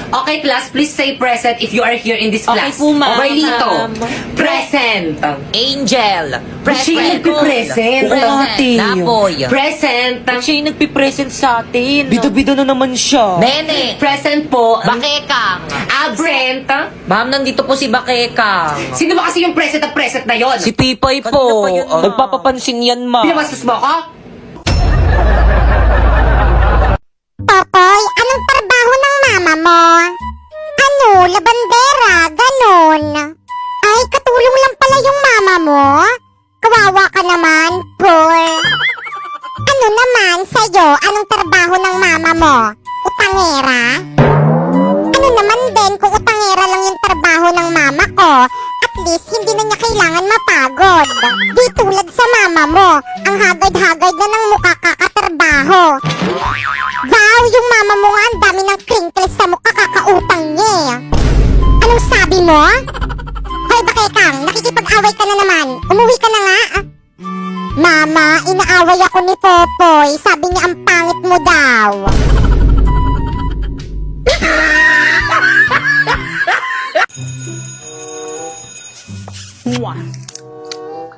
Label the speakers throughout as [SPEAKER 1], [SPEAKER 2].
[SPEAKER 1] Okay, class, please say present if you are here in this
[SPEAKER 2] Okay
[SPEAKER 1] class.
[SPEAKER 2] po, ma'am.
[SPEAKER 1] Lito. Present.
[SPEAKER 2] Angel.
[SPEAKER 1] Siya yung nagpipresent.
[SPEAKER 2] Present. Napoy.
[SPEAKER 1] Present.
[SPEAKER 2] Siya yung nagpipresent sa atin.
[SPEAKER 3] Bido-bido na naman siya.
[SPEAKER 2] Nene.
[SPEAKER 1] Present po.
[SPEAKER 2] Bakekang.
[SPEAKER 1] Absent.
[SPEAKER 2] Ma'am, nandito po si Bakekang.
[SPEAKER 1] Sino ba kasi yung present na yon?
[SPEAKER 3] Si Pipay
[SPEAKER 2] Kanina
[SPEAKER 3] po.
[SPEAKER 2] pa yun, ma'am.
[SPEAKER 3] Nagpapapansin yan, ma.
[SPEAKER 1] Pinabastos mo ako?
[SPEAKER 4] Popoy, anong trabaho ng mama mo? Ano, labandera, ganon. Ay, katulong lang pala yung mama mo? Kawawa ka naman, poor. Ano naman sa'yo, anong trabaho ng mama mo? Utangera? Ano naman din kung utangera lang yung trabaho ng mama ko? At least, hindi na niya kailangan mapagod. Di tulad sa mama mo, ang hagard-hagard na ng mukha kakatrabaho. Wow, yung mama mo nga, ang dami ng crinkles sa mukha, kakautang niya eh. Anong sabi mo? Hoy, Bakekang, nakikipag-away ka na naman. Umuwi ka na nga. Mama, inaaway ako ni Popoy. Sabi niya ang pangit mo daw.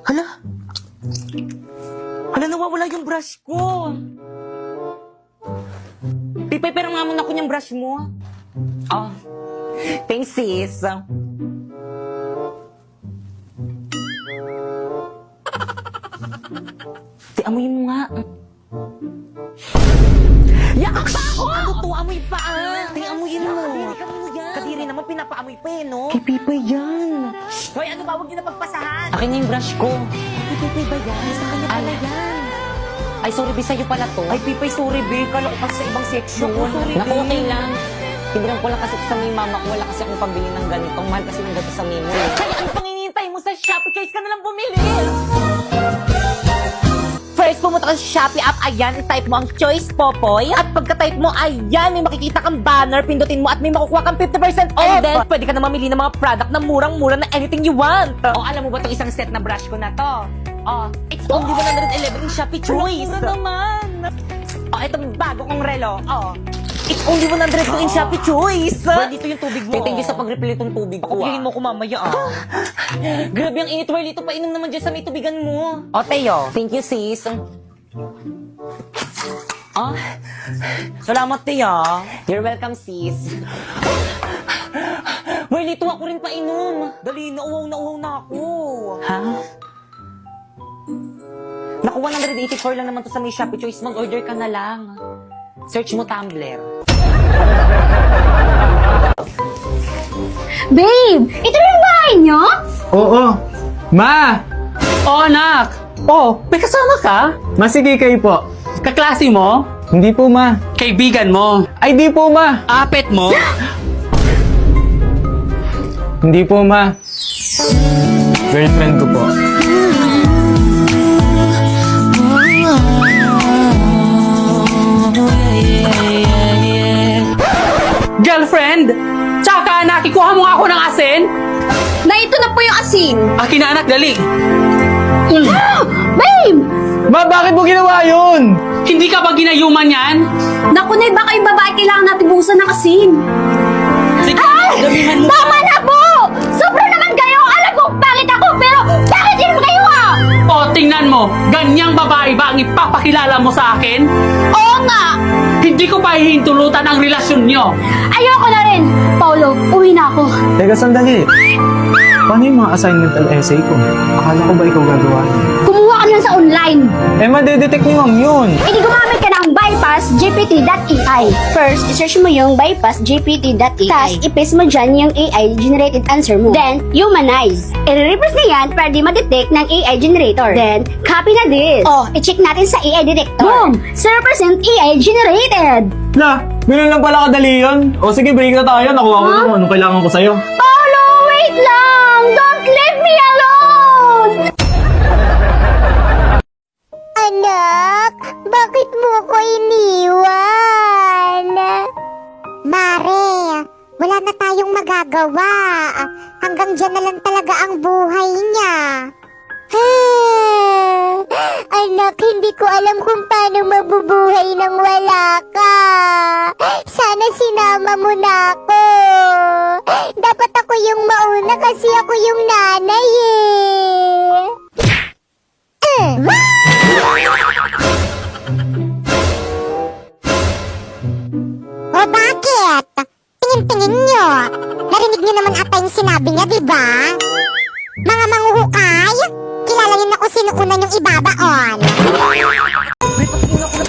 [SPEAKER 3] Hala. Hala, nawawala yung brush ko. Pipay, pero nga muna ko yung brush mo. Oh. Thanks, sis. Ti, amoy mo nga. Yakak pa ako! Ano to? Amoy pa ah! Ti, amoyin mo. Kadiri naman, pinapaamoy pa eh, no? Kay Pipay yan.
[SPEAKER 2] Hoy, ano ba? Huwag niyo na pagpasahan.
[SPEAKER 3] Akin na yung brush ko.
[SPEAKER 2] Kay Pipay ba yan? Sa kanya pala yan.
[SPEAKER 3] Ay, sorry, Bi, sa'yo pala to.
[SPEAKER 1] Ay, Pipay, sorry, babe. Kala ko kasi sa ibang section.
[SPEAKER 2] Naku, sorry,
[SPEAKER 3] Naku,
[SPEAKER 2] babe.
[SPEAKER 3] okay lang. Tindihan ko lang kasi sa may mama ko. Wala kasi akong pambili ng ganitong. Mahal kasi ng ganito sa Mimo.
[SPEAKER 2] Kaya ano pang hinihintay mo sa Shopee? Choice ka na lang bumili. First, pumunta ka sa Shopee app, ayan, type mo ang Choice Popoy. At pagka-type mo, ayan, may makikita kang banner, pindutin mo at may makukuha kang 50% off. And then, pwede ka na mamili ng mga product na murang-mura na anything you want.
[SPEAKER 1] O, alam mo ba itong isang set na brush ko na to?
[SPEAKER 2] Oh, it's only 111 in Shopee Choice.
[SPEAKER 1] Mura naman.
[SPEAKER 2] Oh, itong bago kong relo. Oh, it's only 100 in Shopee Choice.
[SPEAKER 3] Dito yung tubig mo. Thank you sa pag-refill itong tubig ko.
[SPEAKER 2] Papabihin
[SPEAKER 3] mo ko mamaya ah. Grabe ang init. Dito pa inom naman dyan sa may tubigan mo.
[SPEAKER 2] O, Teo.
[SPEAKER 3] Thank you, sis.
[SPEAKER 2] Ah, salamat, Teo.
[SPEAKER 3] You're welcome, sis. Lito ako rin pa inom.
[SPEAKER 2] Dali, nauwaw na ako.
[SPEAKER 3] Ha? Naku, 184 lang naman to sa may Shopee Choice. Mag-order ka na lang. Search mo Tumblr.
[SPEAKER 4] Babe, ito na yung bahay niyo?
[SPEAKER 5] Oo. Ma!
[SPEAKER 6] Oh, anak! Oh, may kasama ka?
[SPEAKER 5] Masige kayo po.
[SPEAKER 6] Kaklase mo?
[SPEAKER 5] Hindi po, ma.
[SPEAKER 6] Kaibigan mo?
[SPEAKER 5] Ay, di po, ma.
[SPEAKER 6] Apet mo?
[SPEAKER 5] Hindi po, ma. Girlfriend ko po.
[SPEAKER 6] Girlfriend? Tsaka anak, ikuha mo nga ako ng asin?
[SPEAKER 4] Na ito na po yung asin.
[SPEAKER 6] Akin na anak, dali.
[SPEAKER 4] Babe!
[SPEAKER 5] Ma, bakit mo ginawa yun?
[SPEAKER 6] Hindi ka ba ginayuman yan?
[SPEAKER 4] Naku, Nay, baka yung babae kailangan natin buhusan ng asin.
[SPEAKER 6] Sige, damihan mo.
[SPEAKER 4] Tama na po! Sobra naman kayo! Alam ko, pangit ako, pero bakit din mo kayo ah?
[SPEAKER 6] O, tingnan mo. Ganyang babae ba ang ipapakilala mo sa akin?
[SPEAKER 4] Oo nga!
[SPEAKER 6] Hindi ko pa hihintulutan ang relasyon nyo.
[SPEAKER 4] Ayoko na rin! Paulo, uwi na ako.
[SPEAKER 5] Teka, sandali. Paano yung mga assignmental essay ko? Akala ko ba ikaw gagawa yun?
[SPEAKER 4] Kumuha ka lang sa online.
[SPEAKER 5] Eh, madedetect ni ma'am yun.
[SPEAKER 4] E di gumamit ka ng bypassgpt.ai. First, isearch mo yung bypassgpt.ai. Tapos, i-paste mo dyan yung AI-generated answer mo. Then, humanize. I-reverse na yan para di ma-detect ng AI generator. Then, copy na this. Oh, i-check natin sa AI detector. Boom! 0% AI generated.
[SPEAKER 5] Na, ganun lang pala kadali yun. O sige, break na tayo. Nakuha ko na kung anong kailangan ko sa'yo.
[SPEAKER 4] Paulo, wait lang! Don't leave me alone! Anak, bakit mo ko iniwan? Mare, wala na tayong magagawa. Hanggang dyan na lang talaga ang buhay niya. Anak, hindi ko alam kung paano mabubuhay nang wala ka. Sana sinama mo na ako. Dapat ako yung mauna kasi ako yung nanay O bakit? Tingin-tingin nyo. Narinig nyo naman ata yung sinabi niya, di ba? Mga manghuhukay, kilala nyo na kung sino una yung ibabaon.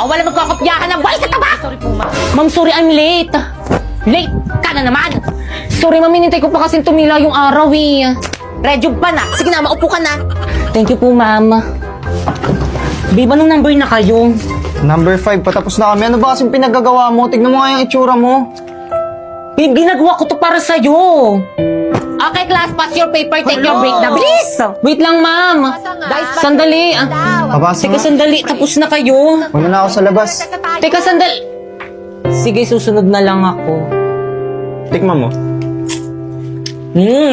[SPEAKER 2] O, wala magkakopyahan ng boy sa taba! Sorry po, ma'am. Ma'am, sorry, I'm late. Late ka na naman. Sorry, ma'am, hinintay ko pa kasi tumila yung araw eh. Redyog pa na. Sige na, maupo ka na. Thank you po, ma'am. Babe, anong number na kayo?
[SPEAKER 5] Number 5, patapos na kami. Ano ba kasing pinagagawa mo? Tignan mo nga yung itsura mo.
[SPEAKER 2] Babe, ginagawa ko to para sa'yo. Okay, class, pass your paper, take your break na. Bilis! Wait lang, ma'am. Sandali.
[SPEAKER 5] Pabasa
[SPEAKER 2] Teka,
[SPEAKER 5] nga.
[SPEAKER 2] sandali. Tapos na kayo.
[SPEAKER 5] Wala na ako sa labas.
[SPEAKER 2] Teka, sandali. Sige, susunod na lang ako.
[SPEAKER 5] Tikman mo.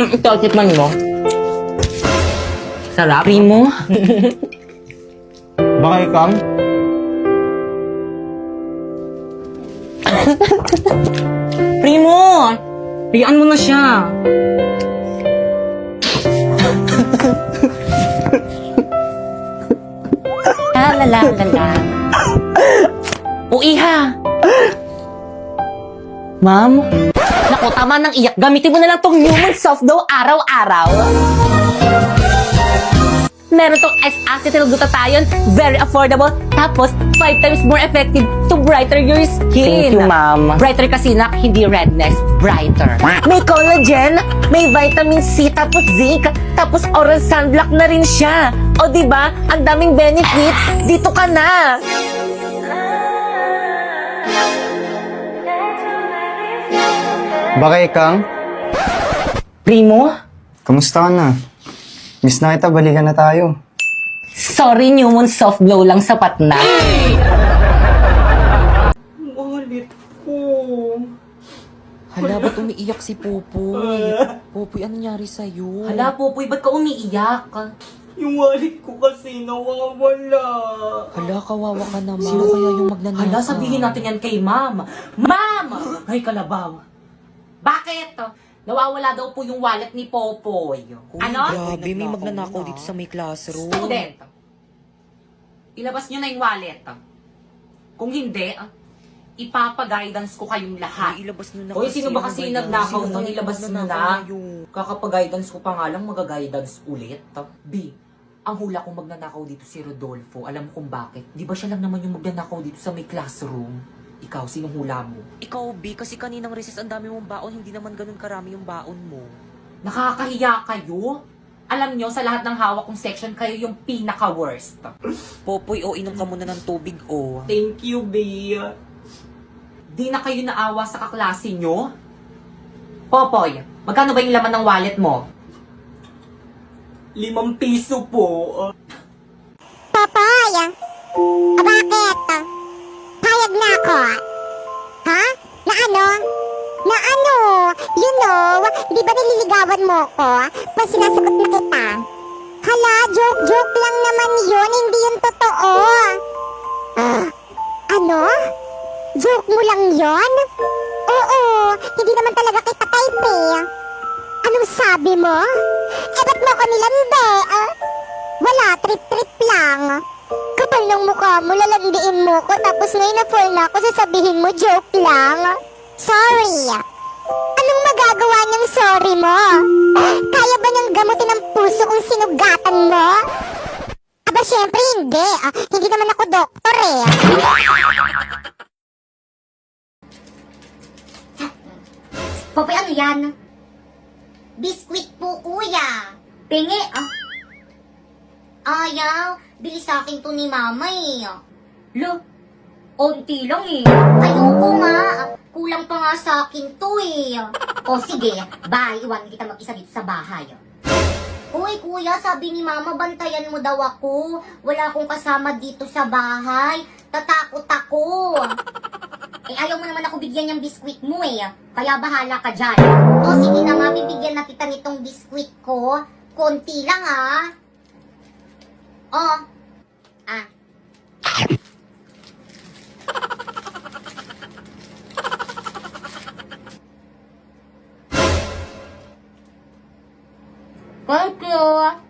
[SPEAKER 2] Ito, tikman mo. Sarap. Primo.
[SPEAKER 5] Baka ikam?
[SPEAKER 2] Primo! Riyan mo na siya. Lala. O, iha. Ma'am? Naku, tama ng iyak. Gamitin mo na lang tong human soft dough araw-araw. Meron tong S-acetyl-glutathione, very affordable, tapos 5 times more effective to brighter your skin.
[SPEAKER 3] Thank you, ma'am.
[SPEAKER 2] Brighter kasi na, hindi redness, brighter. May collagen, may vitamin C, tapos zinc, tapos oral sunblock na rin siya. O diba, ang daming benefits, dito ka na.
[SPEAKER 5] Baka ikang?
[SPEAKER 2] Primo?
[SPEAKER 5] Kamusta ka na? Miss na kita, balikan na tayo.
[SPEAKER 2] Sorry, Newman, soft blow lang sapat na.
[SPEAKER 6] Wallet ko.
[SPEAKER 3] Hala, ba't umiiyak si Popoy? Popoy, ano nangyari sa'yo?
[SPEAKER 2] Hala, Popoy, ba't ka umiiyak?
[SPEAKER 6] Yung wallet ko kasi nawawala.
[SPEAKER 3] Hala, kawawa ka naman. Sino kaya yung magnanakaw?
[SPEAKER 2] Hala, sabihin natin yan kay Ma'am. Ma'am! Ay, kalabaw. Bakit? Nawawala daw po yung wallet ni Popoy.
[SPEAKER 3] Uy,
[SPEAKER 2] Ano?
[SPEAKER 3] grabe, may magnanakaw dito sa may classroom.
[SPEAKER 2] Student, ilabas nyo na yung wallet. Kung hindi, ipapag-guidance ko kayong lahat.
[SPEAKER 3] Ay, ilabas nyo na
[SPEAKER 2] Hoy, sino ba kasi
[SPEAKER 3] ano
[SPEAKER 2] nagnakaw
[SPEAKER 3] Sino
[SPEAKER 2] nun?
[SPEAKER 3] kaya
[SPEAKER 2] Ilabas nyo
[SPEAKER 3] magnanakaw
[SPEAKER 2] na.
[SPEAKER 3] ngayon?
[SPEAKER 2] Kakapag-guidance ko pa nga lang, mag-guidance ulit. B, ang hula kong magnanakaw dito si Rodolfo. Alam mo kung bakit? Di ba siya lang naman yung magnanakaw dito sa may classroom? Ikaw, sinong hula mo?
[SPEAKER 3] Ikaw, B, kasi kaninang recess ang dami mong baon, hindi naman ganun karami yung baon mo.
[SPEAKER 2] Nakakahiya kayo? Alam nyo, sa lahat ng hawak kong section, kayo yung pinaka-worst.
[SPEAKER 3] Popoy, o inom ka muna ng tubig, o.
[SPEAKER 6] Thank you, babe.
[SPEAKER 2] Di na kayo naawa sa kaklase nyo? Popoy, magkano ba yung laman ng wallet mo?
[SPEAKER 6] 5 piso po.
[SPEAKER 4] Popoy, bakit? Payag na ako. Ha? Na ano? Na ano? You know, di ba nililigawan mo ko? Pag sinasagot na kita. Hala, joke lang naman yun. Hindi yun totoo. Ano? Joke mo lang yon? Oo, hindi naman talaga kita type eh. Anong sabi mo? Eh, ba't mo ko nilandi? Wala, trip-trip lang. Kapal ng mukha mo, lalandiin mo ko, tapos ngayon na-fall na ako, sasabihin mo, joke lang. Sorry. Anong magagawa niyang sorry mo? Kaya ba niyang gamutin ang puso kung sinugatan mo? Aba, syempre hindi. Hindi naman ako doktor eh.
[SPEAKER 7] Popoy, ano yan? Biskwit po, kuya. Pingi, Ayaw, bili sa akin to ni mama eh.
[SPEAKER 2] Lo, onti lang eh.
[SPEAKER 7] Ayoko nga, kulang pa nga sa akin to eh. O sige, bye, iwan kita mag-isa dito sa bahay. Uy, kuya, sabi ni mama, bantayan mo daw ako. Wala akong kasama dito sa bahay. Tatakot ako. Eh, ayaw mo naman ako bigyan ng biskwit mo eh. Kaya bahala ka dyan. O sige na nga, bibigyan na kita nitong biskwit ko. Konti lang ah. Oh. Thank you.